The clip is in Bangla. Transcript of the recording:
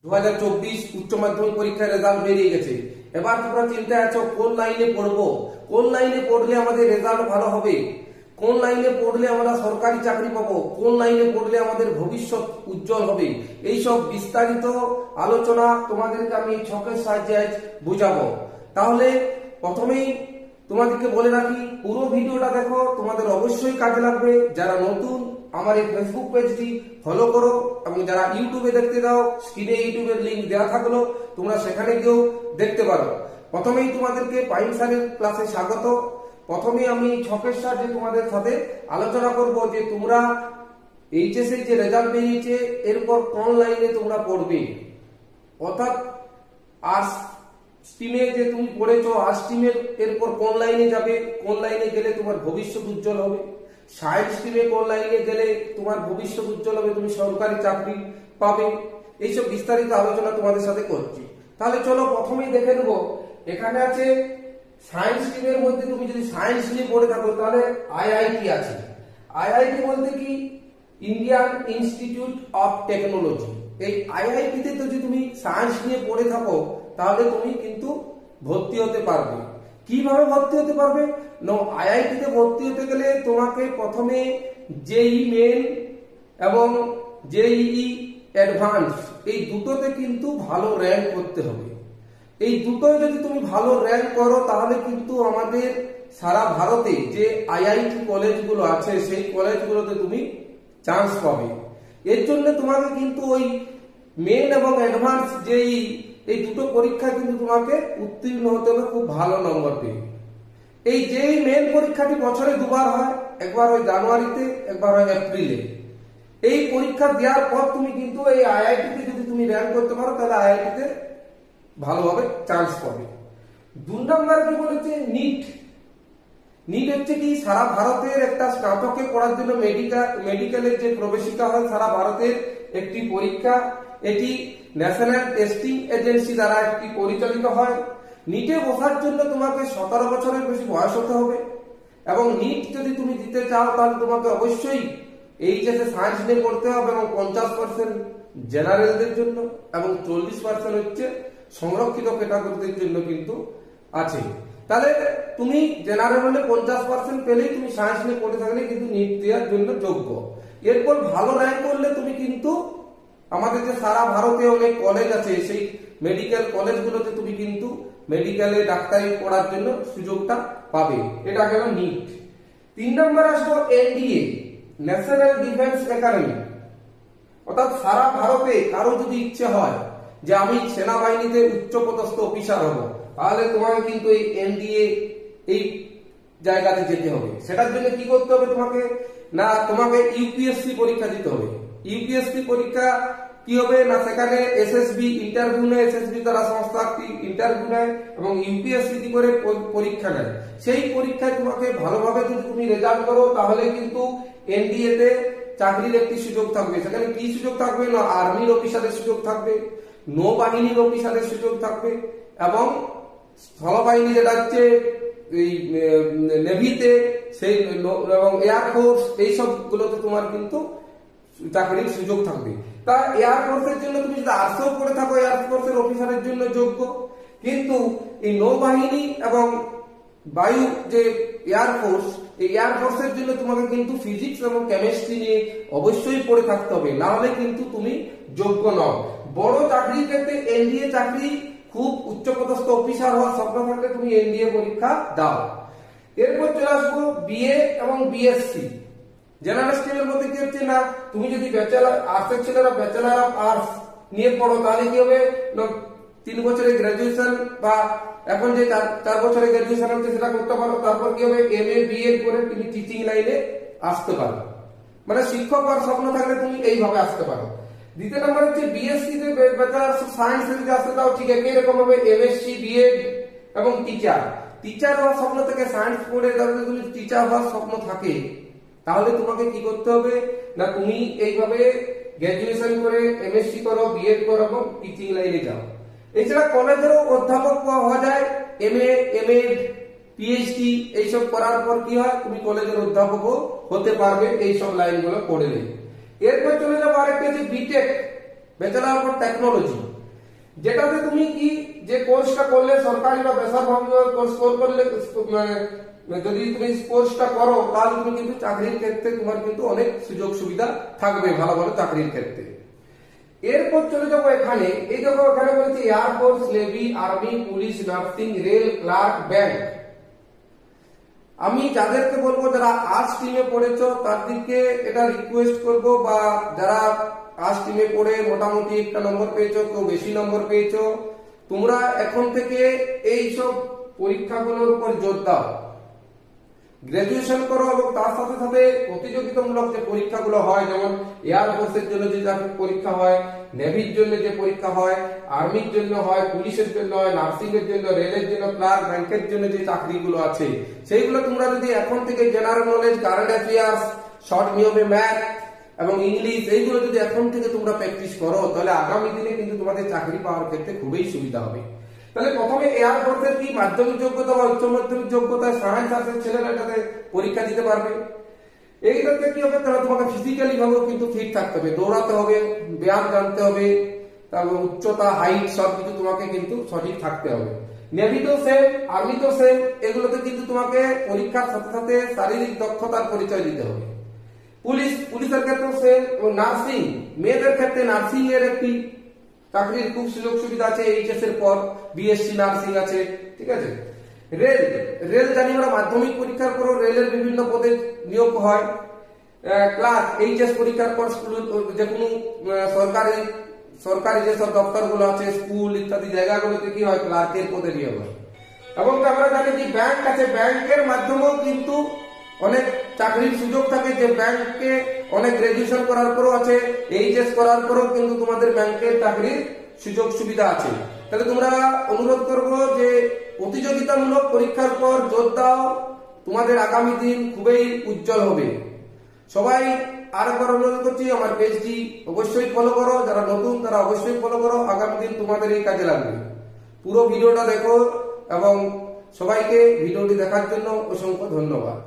2024 উচ্চ মাধ্যমিক পরীক্ষার রেজাল্ট বেরিয়ে গেছে। এবার তোমরা চিন্তায় আছো কোন লাইনে পড়বো, কোন লাইনে পড়লে আমাদের রেজাল্ট ভালো হবে, কোন লাইনে পড়লে আমরা সরকারি চাকরি পাবো, কোন লাইনে পড়লে আমাদের ভবিষ্যৎ উজ্জ্বল হবে। এই সব বিস্তারিত আলোচনা তোমাদেরকে আমি ছকের সাহায্যে বুঝাবো। তাহলে প্রথমেই তোমাদেরকে বলে রাখি, পুরো ভিডিওটা দেখো, তোমাদের অবশ্যই কাজে লাগবে। যারা নতুন আমার এই ফেসবুক পেজটি ফলো করো, এবং যারা ইউটিউবে দেখতে দাও, স্ক্রিনে ইউটিউবের লিংক দেওয়া থাকলো, তোমরা সেখানে গিয়েও দেখতে পারো। প্রথমেই তোমাদেরকে পাইন স্যারের ক্লাসে স্বাগত। প্রথমে আমি ছকের সাহায্যে তোমাদের সাথে আলোচনা করব যে তোমরা এইচএসএ যে রেজাল্ট বেরিয়েছে এরপর কোন লাইনে তোমরা পড়বে। অর্থাৎ আর্টস স্ট্রিমে যে তুমি পড়েছো, আর্টস স্ট্রিমের এরপর কোন লাইনে যাবে, কোন লাইনে গেলে তোমার ভবিষ্যৎ উজ্জ্বল হবে। সায়েন্স স্ট্রিমে কোন লাইনে গেলে তোমার ভবিষ্যৎ উজ্জ্বল হবে, তুমি সরকারি চাকরি পাবে। এইসব বিস্তারিত আলোচনা তোমাদের সাথে করছি। তাহলে চলো প্রথমেই দেখে নেব। এখানে আছে সায়েন্স স্ট্রিমের মধ্যে তুমি যদি সায়েন্স নিয়ে পড়ে থাকো তাহলে আইআইটি আছে। আইআইটি বলতে কি, ইন্ডিয়ান ইনস্টিটিউট অফ টেকনোলজি। এই আইআইটি তে যদি তুমি সায়েন্স নিয়ে পড়ে থাকো তাহলে তুমি কিন্তু ভর্তি হতে পারবে। কিভাবে ভর্তি হতে পারবে? আইআইটি তে ভর্তি হতে গেলে তোমাকে প্রথমে জেই মেন এবং জেইই অ্যাডভান্স এই দুটোতে কিন্তু ভালো র্যাঙ্ক করতে হবে। এই দুটোই যদি তুমি ভালো র্যাঙ্ক করো তাহলে কিন্তু আমাদের সারা ভারতে যে আইআইটি কলেজগুলো আছে সেই কলেজগুলোতে তুমি চান্স পাবে। এর জন্য তোমাকে কিন্তু ওই মেন এবং অ্যাডভান্স জেই এই দুটো পরীক্ষায় কিন্তু তোমাকে উত্তীর্ণ হতে হবে খুব ভালো নম্বর পেয়ে। এই জেই মেন পরীক্ষাটি বছরে দুবার হয়, একবার হয় জানুয়ারিতে, একবার হয় এপ্রিলে। এই পরীক্ষা দেওয়ার পর তুমি কিন্তু এই আইআইটিতে যদি তুমি র্যাঙ্ক করতে পারো তাহলে আইআইটিতে ভালোভাবে চান্স পাবে। 2 নম্বরে কি বলেছে, নিট। নিট হচ্ছে কি, সারা ভারতের একটা স্নাতকে পড়ার জন্য মেডিকেলের যে প্রবেশিকা হয় সারা ভারতের একটি পরীক্ষা। এটি ন্যাশনাল টেস্টিং এজেন্সি দ্বারা একটি পরিচালিত হয়। নিটে বসার জন্য তোমাকে 17 বছরের বেশি বয়স হতে হবে। এবং নিট যদি তুমি দিতে চাও তাহলে তোমাকে অবশ্যই এইচএসএ সায়েন্স নিয়ে পড়তে হবে, এবং 50% জেনারেলদের জন্য এবং 40% হচ্ছে সংরক্ষিত ক্যাটাগরিদের জন্য কিন্তু আছে। তাহলে তুমি জেনারেল হলে 50% পেলেই তুমি সায়েন্স নিয়ে পড়ে থাকলে কিন্তু নিট দেওয়ার জন্য যোগ্য। এরপর ভালো র্যাঙ্ক করলে তুমি কিন্তু আমাদের যে সারা ভারতে অনেক কলেজ আছে সেই মেডিকেল কলেজগুলোতে তুমি কিন্তু মেডিকেলে ডাক্তারি পড়ার জন্য সুযোগটা পাবে। এটা গেল নিট। 3 নম্বর আসলো এনডিএ, ন্যাশনাল ডিফেন্স একাডেমি। অর্থাৎ সারা ভারতে কারো যদি ইচ্ছে হয় যে আমি সেনাবাহিনীতে উচ্চপদস্থ অফিসার হব, তাহলে তোমাকে কিন্তু এই এনডিএ এই জায়গাতে যেতে হবে। সেটার জন্য কি করতে হবে তোমাকে ইউপিএসসি পরীক্ষা দিতে হবে। ইউপিএসসি পরীক্ষা কি হবে না, সেখানে এসএসবি ইন্টারভিউ নেয়, এসএসবি দ্বারা সংস্থা একটি ইন্টারভিউ নেয় এবং ইউপিএসসি কি করে পরীক্ষা নেয়। সেই পরীক্ষায় তোমাকে ভালোভাবে যদি তুমি রেজাল্ট করো তাহলে কিন্তু এনডিএ তে চাকরির একটি সুযোগ থাকবে। সেখানে কি সুযোগ থাকবে না, আর্মির অফিসারের সুযোগ থাকবে, নৌবাহিনীর অফিসারের সুযোগ থাকবে, এবং স্থলবাহিনী যেটা হচ্ছে এই নেভিতে সেই এবং এয়ারফোর্স এইসব গুলোতে তোমার কিন্তু চাকরির সুযোগ থাকবে। তা এয়ারফোর্সের জন্য তুমি যদি আর্টসও পড়ে থাকো এয়ারফোর্সের অফিসারের জন্য যোগ্য। কিন্তু এই নৌবাহিনী এবং বায়ু যে এয়ারফোর্স, এই এয়ারফোর্সের জন্য তোমাকে কিন্তু ফিজিক্স এবং কেমিস্ট্রি নিয়ে অবশ্যই পড়ে থাকতে হবে, না হলে কিন্তু তুমি যোগ্য নও। বড় চাকরির ক্ষেত্রে এনডিএ চাকরি, খুব উচ্চপদস্থ অফিসার হওয়ার স্বপ্ন থাকলে তুমি এনডিএ পরীক্ষা দাও। এরপর চলে আসবো বিএ এবং বিএসসি। জেনারেল স্ট্রিমের মধ্যে কি হচ্ছে না, তুমি যদি ব্যাচেলর আর্টসের ছেলেরা ব্যাচেলর অফ আর্টস নিয়ে পড়ো তাহলে কি হবে, 3 বছরের গ্রাজুয়েশন বা এখন যে 4 বছরের গ্রাজুয়েশন হচ্ছে সেটা করতে পারো। তারপর কি হবে, এমএ বিএ করে তুমি টিচিং লাইনে আসতে পারো। মানে শিক্ষক হওয়ার স্বপ্ন থাকলে তুমি এইভাবে আসতে পারো। দ্বিতীয় নম্বর হচ্ছে বিএসসি তে ব্যাচেলর অফ সায়েন্স যদি আসতে দাও, ঠিক একই রকম ভাবে এমএসসি বিএড এবং টিচার হওয়ার স্বপ্ন থেকে সায়েন্স পড়ে তাহলে তুমি টিচার হওয়ার স্বপ্ন থাকে, তাহলে তোমাকে কি করতে হবে না, তুমি এইভাবে গ্রাজুয়েশন করে এমএসসি করো, বিএড করো এবং টিচিং লাইনে যাও। এছাড়া কলেজেরও অধ্যাপক হওয়া যায়, এমএ এমএড পিএইচডি এইসব করার পর কি হয়, তুমি কলেজের অধ্যাপকও হতে পারবে এইসব লাইনগুলো পড়ে নেই। এরপর চলে যাবো আরেকটা যে বিটেক, ব্যাচেলর অফ টেকনোলজি। যেটাতে তুমি কি যে কোর্সটা করলে সরকারি বা বেসরকারি কোর্স করলে যদি তুমি কোর্সটা করো তাহলে তুমি কিন্তু চাকরির ক্ষেত্রে তোমার কিন্তু অনেক সুযোগ সুবিধা থাকবে ভালো ভালো চাকরির ক্ষেত্রে। এরপর চলে যাবো এখানে, এই দেখো এখানে বলেছে air force, navy, army, police, nursing, rail, clerk, bank. আমি যাদেরকে বলবো যারা আর্টস স্ট্রিমে পড়েছো তাদেরকে এটা রিকোয়েস্ট করব, বা যারা আর্টস স্ট্রিমে পড়ে মোটামুটি একটা নম্বর পেয়েছো, কেউ বেশি নম্বর পেয়েছো, তোমরা এখন থেকে এই সব পরীক্ষাগুলোর উপর জোর দাও। গ্রাজুয়েশন করো এবং তার সাথে সাথে প্রতিযোগিতামূলক যে পরীক্ষাগুলো হয়, যেমন এয়ার ফোর্সের জন্য যে পরীক্ষা হয়, নেভির জন্য যে পরীক্ষা হয়, আর্মির জন্য হয়, পুলিশের জন্য হয়, নার্সিং এর জন্য, রেলের জন্য, ক্লার্ক, ব্যাংকের জন্য যে চাকরিগুলো আছে সেইগুলো তোমরা যদি এখন থেকে general knowledge, current affairs, short নিয়মে ম্যাথ এবং ইংলিশ এইগুলো যদি এখন থেকে তোমরা প্র্যাকটিস করো তাহলে আগামী দিনে কিন্তু তোমাদের চাকরি পাওয়ার ক্ষেত্রে খুবই সুবিধা হবে। তাহলে প্রথমে এয়ার ফোর্সের কি মাধ্যমিক যোগ্যতা বা উচ্চ মাধ্যমিক যোগ্যতা, সায়েন্স আর্টসের ছেলেরা এটাতে পরীক্ষা দিতে পারবে। এইটাতে কি হবে, তাহলে তোমাকে ফিজিক্যালি ভাবেও কিন্তু ফিট থাকতে হবে, দৌড়াতে হবে, ব্যায়াম জানতে হবে, তারপর উচ্চতা, হাইট সবকিছু তোমাকে কিন্তু সঠিক থাকতে হবে। নেভিতেও সেম, আর্মিতেও সেম, এগুলোতে কিন্তু তোমাকে পরীক্ষার সাথে সাথে শারীরিক দক্ষতার পরিচয় দিতে হবে। পুলিশের ক্ষেত্রেও সেম। এবং নার্সিং, মেয়েদের ক্ষেত্রে নার্সিং এর একটি চাকরির খুব সুযোগ সুবিধা আছে, এইচএস এর পর বিএসসি নার্সিং আছে, ঠিক আছে। রেল জানি আমরা মাধ্যমিক পরীক্ষার পর রেলের বিভিন্ন পদে নিয়োগ হয়। ক্লার্ক, এইচএস পরীক্ষার পর যে কোনো সরকারি যেসব দপ্তরগুলো আছে, স্কুল ইত্যাদি জায়গাগুলোতে কি হয়, ক্লার্কের পদে নিয়োগ হয়। এবং আমরা জানি যে ব্যাংক আছে, ব্যাংকের মাধ্যমেও কিন্তু অনেক চাকরির সুযোগ থাকে, যে ব্যাংকে অনেক গ্রাজুয়েশন করার পরও আছে, এইচএস করার পরও কিন্তু তোমাদের ব্যাংকের চাকরির সুযোগ সুবিধা আছে। তাহলে তোমরা অনুরোধ করব যে প্রতিযোগিতামূলক পরীক্ষার পর জোর দাও, তোমাদের আগামী দিন খুবই উজ্জ্বল হবে। সবাই আরেকবার অনুরোধ করছি, আমার পেজটি অবশ্যই ফলো করো, যারা নতুন তারা অবশ্যই ফলো করো, আগামী দিন তোমাদের এই কাজে লাগবে। পুরো ভিডিওটা দেখো এবং সবাইকে ভিডিওটি দেখার জন্য অসংখ্য ধন্যবাদ।